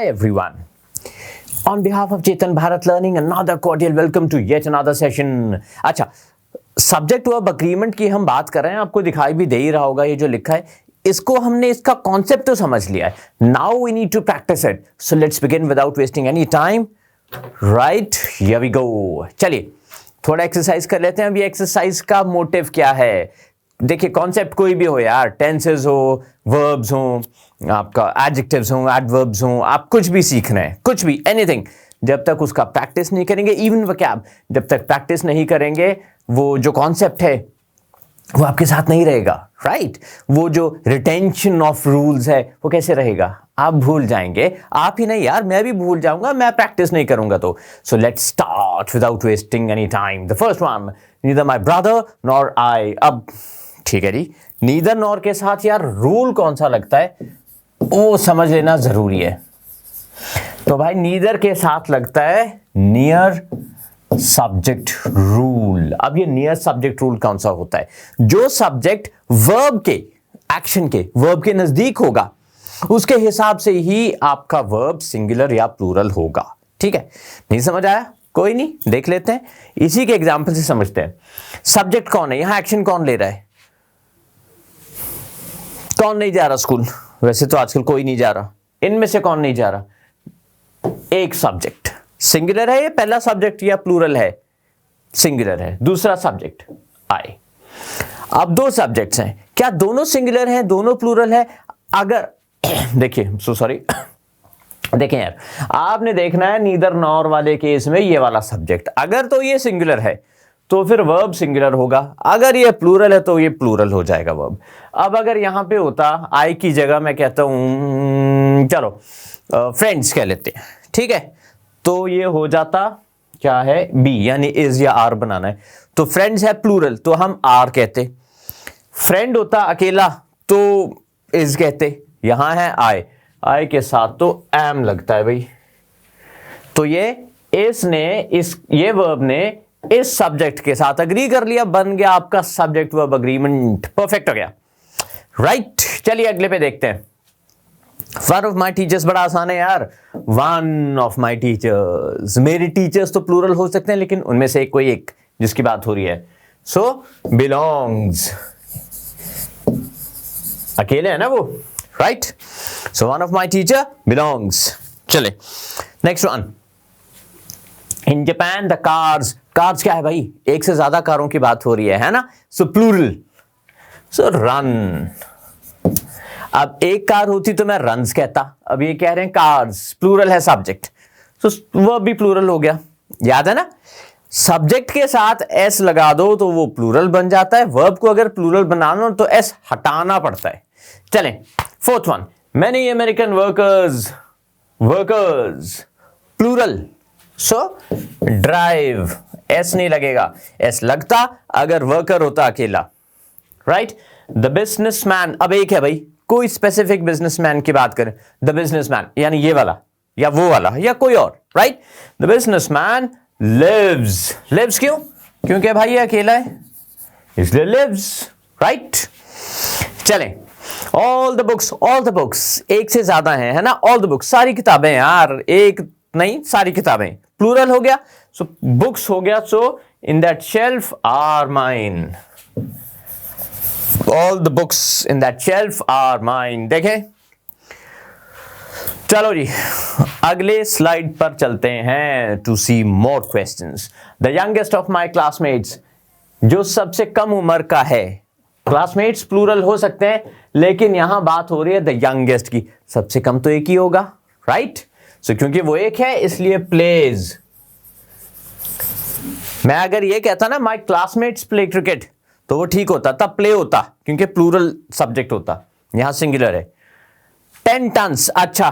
everyone. On behalf of Chetan Bharat Learning, another cordial welcome to yet another session. अच्छा, subject verb agreement की हम बात कर रहे हैं, आपको दिखाई भी दे ही रहा होगा ये जो लिखा है, इसको हमने इसका कॉन्सेप्ट तो समझ लिया है. Now we need to practice it. So let's begin without wasting any time. Right, here we go. चलिए थोड़ा एक्सरसाइज कर लेते हैं. अभी एक्सरसाइज का मोटिव क्या है? देखिए, कॉन्सेप्ट कोई भी हो यार, टेंसेस हो, वर्ब्स हो, आपका एडजेक्टिव्स हो, एडवर्ब्स हो, आप कुछ भी सीख रहे हैं, कुछ भी, एनीथिंग, जब तक उसका प्रैक्टिस नहीं करेंगे, इवन वोकैब जब तक प्रैक्टिस नहीं करेंगे, वो जो कॉन्सेप्ट है वो आपके साथ नहीं रहेगा. राइट, वो जो रिटेंशन ऑफ रूल्स है वो कैसे रहेगा? आप भूल जाएंगे. आप ही नहीं यार, मैं भी भूल जाऊंगा, मैं प्रैक्टिस नहीं करूंगा तो. So let's start without wasting any time. The first one, neither my brother nor I. अब ठीक है जी, नीदर नॉर के साथ यार रूल कौन सा लगता है वो समझ लेना जरूरी है. तो भाई नीदर के साथ लगता है नियर सब्जेक्ट रूल. अब ये नियर सब्जेक्ट रूल कौन सा होता है? जो सब्जेक्ट वर्ब के, एक्शन के, वर्ब के नजदीक होगा उसके हिसाब से ही आपका वर्ब सिंगुलर या प्लूरल होगा. ठीक है, नहीं समझ आया? कोई नहीं, देख लेते हैं, इसी के एग्जांपल से समझते हैं. सब्जेक्ट कौन है यहां? एक्शन कौन ले रहा है? कौन नहीं जा रहा स्कूल? वैसे तो आजकल कोई नहीं जा रहा. इनमें से कौन नहीं जा रहा? एक सब्जेक्ट सिंगुलर है, ये पहला सब्जेक्ट या प्लूरल है? सिंगुलर है. दूसरा सब्जेक्ट आई. अब दो सब्जेक्ट्स हैं, क्या दोनों सिंगुलर हैं, दोनों प्लूरल है? अगर देखिए, सो सॉरी, देखें यार, आपने देखना है नीदर नॉर वाले केस में ये वाला सब्जेक्ट, अगर तो ये सिंगुलर है तो फिर वर्ब सिंगुलर होगा, अगर ये प्लूरल है तो ये प्लूरल हो जाएगा वर्ब. अब अगर यहां पे होता आई की जगह मैं कहता हूं, चलो फ्रेंड्स कह लेते हैं, ठीक है, तो ये हो जाता क्या है? बी, यानी इज या आर बनाना है. तो फ्रेंड्स है प्लूरल तो हम आर कहते. फ्रेंड होता अकेला तो इज कहते. यहां है आई, आई के साथ तो एम लगता है भाई. तो ये ये वर्ब ने इस सब्जेक्ट के साथ अग्री कर लिया, बन गया आपका सब्जेक्ट वर्ब अग्रीमेंट. परफेक्ट हो गया. राइट, चलिए अगले पे देखते हैं. वन ऑफ माई टीचर्स, बड़ा आसान है यार. वन ऑफ माई टीचर्स, मेरे टीचर्स तो प्लूरल हो सकते हैं, लेकिन उनमें से कोई एक जिसकी बात हो रही है. सो बिलोंग्स, अकेले है ना वो. Right, so one of my teacher belongs. चले next one. In Japan the cars, cars क्या है भाई? एक से ज्यादा कारों की बात हो रही है ना. सो प्लूरल, सो रन. अब एक कार होती तो मैं रन्स कहता, अब ये कह रहे हैं कार्स, प्लूरल है सब्जेक्ट, तो वर्ब भी प्लूरल हो गया. याद है ना, सब्जेक्ट के साथ एस लगा दो तो वो प्लूरल बन जाता है. वर्ब को अगर प्लूरल बनाना हो तो एस हटाना पड़ता है. चलें fourth one, many American workers, workers plural, so drive, S नहीं लगेगा. एस लगता अगर वर्कर होता अकेला. राइट, द बिजनेसमैन, अब एक है भाई, कोई स्पेसिफिक बिजनेसमैन की बात करें, द बिजनेसमैन यानी ये वाला या वो वाला या कोई और. Right, the businessman lives. Lives क्यों? क्योंकि भाई ये अकेला है इसलिए लिव्स. राइट, चलें. ऑल द बुक्स, एक से ज्यादा है ना. ऑल द बुक्स, सारी किताबें यार, एक नहीं सारी किताबें, प्लूरल हो गया. सो बुक्स हो गया. So in that shelf are mine. All the books in that shelf are mine. देखें, चलो जी अगले स्लाइड पर चलते हैं to see more questions. The youngest of my classmates, जो सबसे कम उम्र का है. क्लासमेट्स प्लूरल हो सकते हैं, लेकिन यहां बात हो रही है द यंगेस्ट की. सबसे कम तो एक ही होगा. राइट, सो क्योंकि वो एक है इसलिए प्लेज. मैं अगर ये कहता ना माय क्लासमेट्स प्ले क्रिकेट तो वो ठीक होता, तब प्ले होता क्योंकि प्लूरल सब्जेक्ट होता, यहां सिंगुलर है. 10 टन्स, अच्छा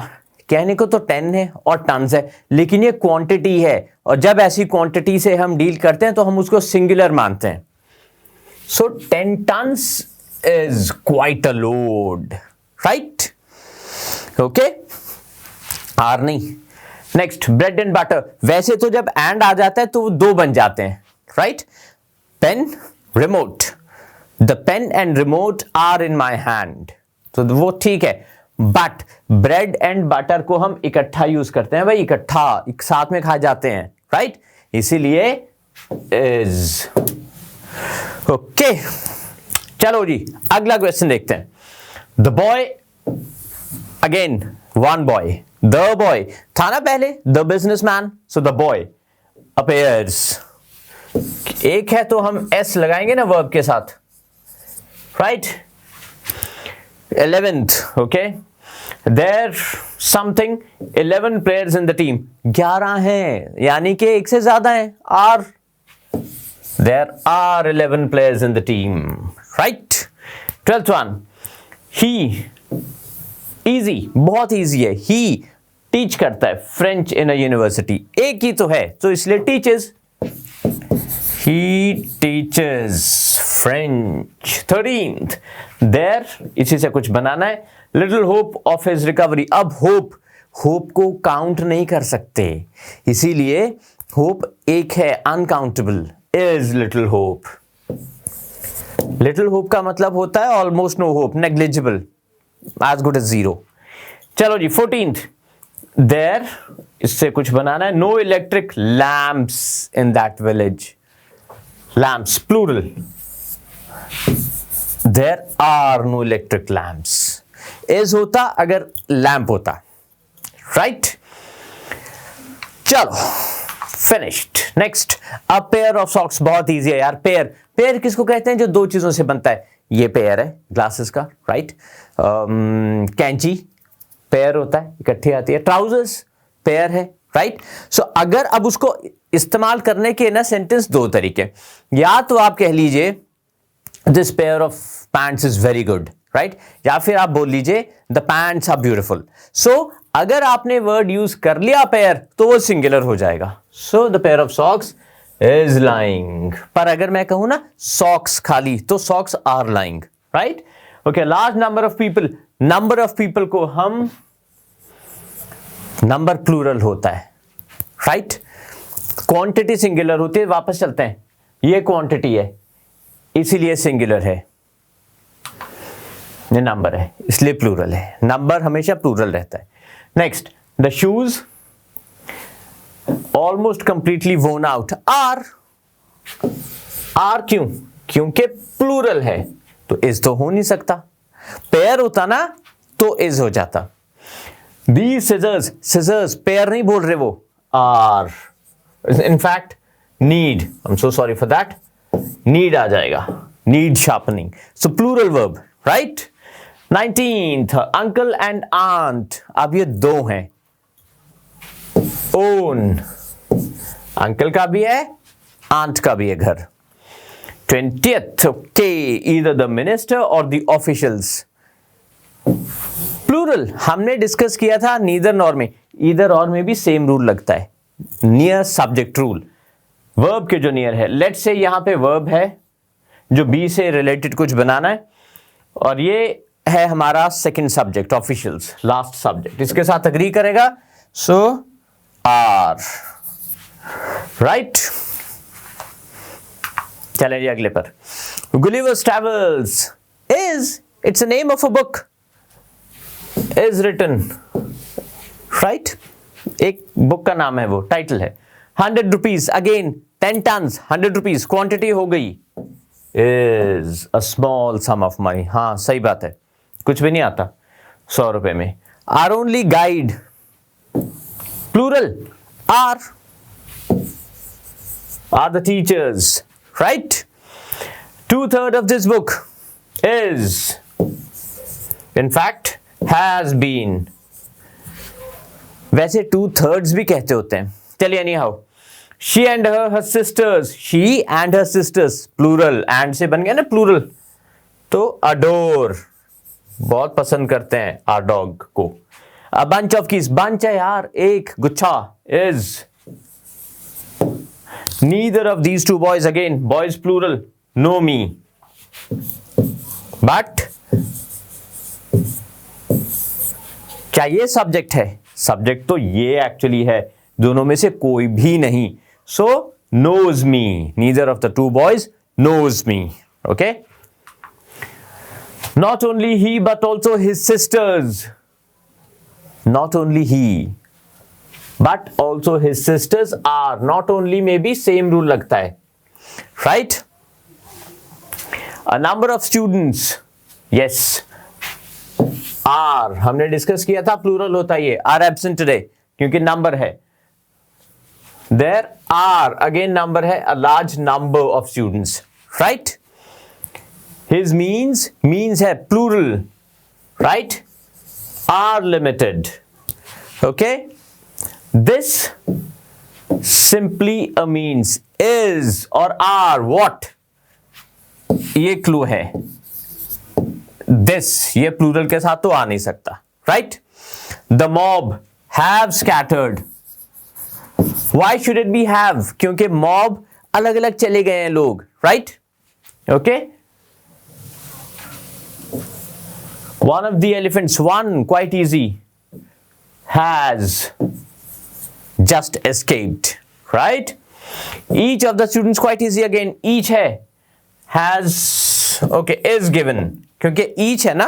कहने को तो 10 है और टन्स है, लेकिन ये क्वांटिटी है, और जब ऐसी क्वांटिटी से हम डील करते हैं तो हम उसको सिंगुलर मानते हैं. So 10 tons is quite a load. Right, okay, are नहीं. Next, bread and butter. वैसे तो जब एंड आ जाता है तो वो दो बन जाते हैं. Right, pen remote, the pen and remote are in my hand, तो वो ठीक है. बट ब्रेड एंड बटर को हम इकट्ठा यूज करते हैं भाई, इकट्ठा एक साथ में खा जाते हैं, राइट, इसीलिए इज। ओके, चलो जी अगला क्वेश्चन देखते हैं। The boy, again one boy, the boy था ना पहले, the businessman, so the boy appears, एक है तो हम एस लगाएंगे ना वर्ब के साथ, right. 11th, okay, there something 11 players in the team, 11 हैं यानी कि एक से ज्यादा हैं, are, there are 11 players in the team, right? 12th one, he, easy, बहुत easy है, he teach करता है French in a university, एक ही तो है तो इसलिए teaches, he teaches French। 13th, there, इसी से कुछ बनाना है, little hope of his recovery, अब hope को काउंट नहीं कर सकते, इसीलिए hope एक है, uncountable is little hope। little hope का मतलब होता है almost no hope, negligible, as good as zero। चलो जी 14th, there, इससे कुछ बनाना है, no electric lamps in that village, lamps plural, there are no electric lamps, is होता अगर lamp होता, right? चलो finished. Next, a pair of socks, बहुत easy है यार, पेयर किसको कहते हैं, जो दो चीजों से बनता है, ये पेयर है ग्लासेस का, राइट। कैंची पेयर होता है, इकट्ठी आती है, ट्राउजर्स पेयर है, राइट। सो अगर अब उसको इस्तेमाल करने के ना सेंटेंस दो तरीके, या तो आप कह लीजिए this pair of pants is very good, right, या फिर आप बोल लीजिए द पैंट्स आर ब्यूटिफुल। सो अगर आपने वर्ड यूज कर लिया पेयर तो वो सिंगुलर हो जाएगा, so the pair of socks is lying. पर अगर मैं कहूं ना सॉक्स खाली तो socks are lying, right. Okay, large number of people, number of people को हम नंबर प्लूरल होता है, राइट। क्वांटिटी सिंगुलर होती है, वापस चलते हैं, ये क्वांटिटी है इसीलिए सिंगुलर है, ये नंबर है इसलिए प्लूरल है, नंबर हमेशा प्लूरल रहता है। Next, the shoes almost completely वोन आउट, आर क्यों, क्योंकि प्लूरल है तो इज तो हो नहीं सकता, पेयर होता ना तो इज हो जाता। दी सिजर्स पेयर नहीं बोल रहे वो, are, in fact need, I am so sorry for that, need आ जाएगा, need sharpening, so plural verb, right. 19th, uncle and aunt, अब ये दो हैं, ओन, अंकल का भी है आंट का भी है घर। 20th, okay, either the minister और द ऑफिशियल्स, प्लूरल हमने डिस्कस किया था नीदर नॉर में, ईदर और में भी सेम रूल लगता है, नियर सब्जेक्ट रूल, वर्ब के जो नियर है। लेट्स से यहां पे वर्ब है जो बी से रिलेटेड कुछ बनाना है, और ये है हमारा second subject officials, last subject, इसके साथ अग्री करेगा, सो आर, राइट। चलें जी अगले पर, Gulliver's Travels is, it's a name of a book, is written, right, एक बुक का नाम है वो, टाइटल है। 100 rupees, again 10 tons, 100 rupees quantity हो गई, is a small sum of money, हाँ सही बात है, कुछ भी नहीं आता 100 रुपए में। Are only guide, plural, are the teachers, right. 2/3 of this book is, in fact, has been, वैसे 2/3 भी कहते होते हैं, चलिए any how, she and her sisters, she and her sisters, plural, and से बन गया ना प्लूरल, तो adore, बहुत पसंद करते हैं our dog को। A bunch of keys, bunch है यार, एक गुच्छा, is, neither of these two boys, again boys plural, know me, but क्या ये सब्जेक्ट है, सब्जेक्ट तो ये एक्चुअली है, दोनों में से कोई भी नहीं, so knows me, neither of the two boys knows me, okay. Not only he but also his sisters, not only he but also his sisters are, not only में भी same rule लगता है, right? A number of students, yes, are हमने discuss किया था, plural होता है ये, are absent today क्योंकि नंबर है. There are again number है, a large number of students, right? His means है plural, right? Are limited, okay? This simply a means, is or are what, ये क्लू है. This ये plural के साथ तो आ नहीं सकता, right? The mob have scattered. Why should it be have? क्योंकि mob अलग अलग चले गए हैं लोग, right? Okay? One of the elephants, one quite easy, has just escaped, right? Each of the students quite easy again, each है, has, okay, is given, क्योंकि each है ना,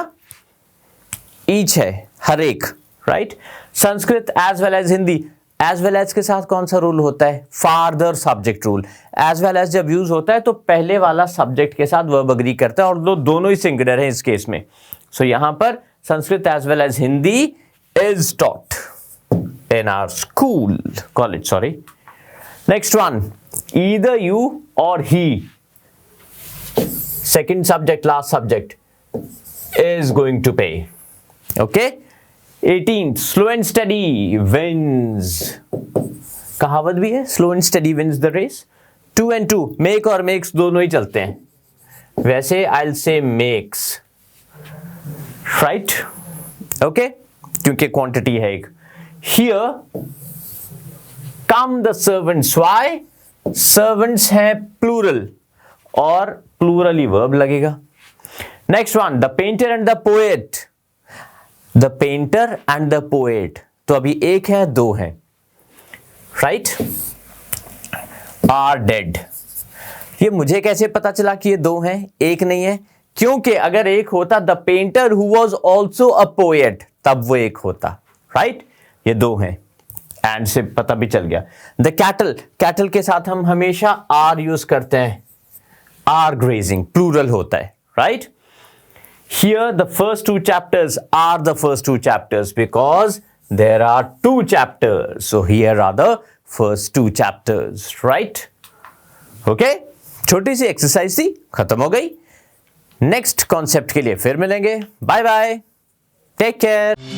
each है, हर एक, right? Sanskrit as well as Hindi, as well as के साथ कौन सा रूल होता है? Farther subject rule. as well as जब यूज होता है तो पहले वाला सब्जेक्ट के साथ वर्ब अग्री करता है, और दोनों ही सिंगुलर है इस केस में. सो यहां पर Sanskrit as well as Hindi is taught in our school, college, sorry. Next one, either you or he, second subject, last subject, is going to pay. Okay? 18th, slow and steady wins. कहावत भी है, slow and steady wins the race. 2 and 2, make और makes दोनों ही चलते हैं. वैसे I'll say makes, right? Okay? क्योंकि quantity है एक. Here come the servants. Why? Servants है plural और plural ही verb लगेगा. Next one, the painter and the poet. The painter and the poet. तो अभी एक है, दो है, right? Are dead. ये मुझे कैसे पता चला कि ये दो हैं, एक नहीं है? क्योंकि अगर एक होता the painter who was also a poet, तब वो एक होता, right? ये दो हैं, एंड से पता भी चल गया. द कैटल के साथ हम हमेशा आर यूज करते हैं, आर ग्रेजिंग, प्लूरल होता है, right? Here the first two chapters are the first two chapters because there are two chapters, so here are the first two chapters, right? Okay, छोटी सी एक्सरसाइज थी, खत्म हो गई. नेक्स्ट कॉन्सेप्ट के लिए फिर मिलेंगे. Bye bye, take care.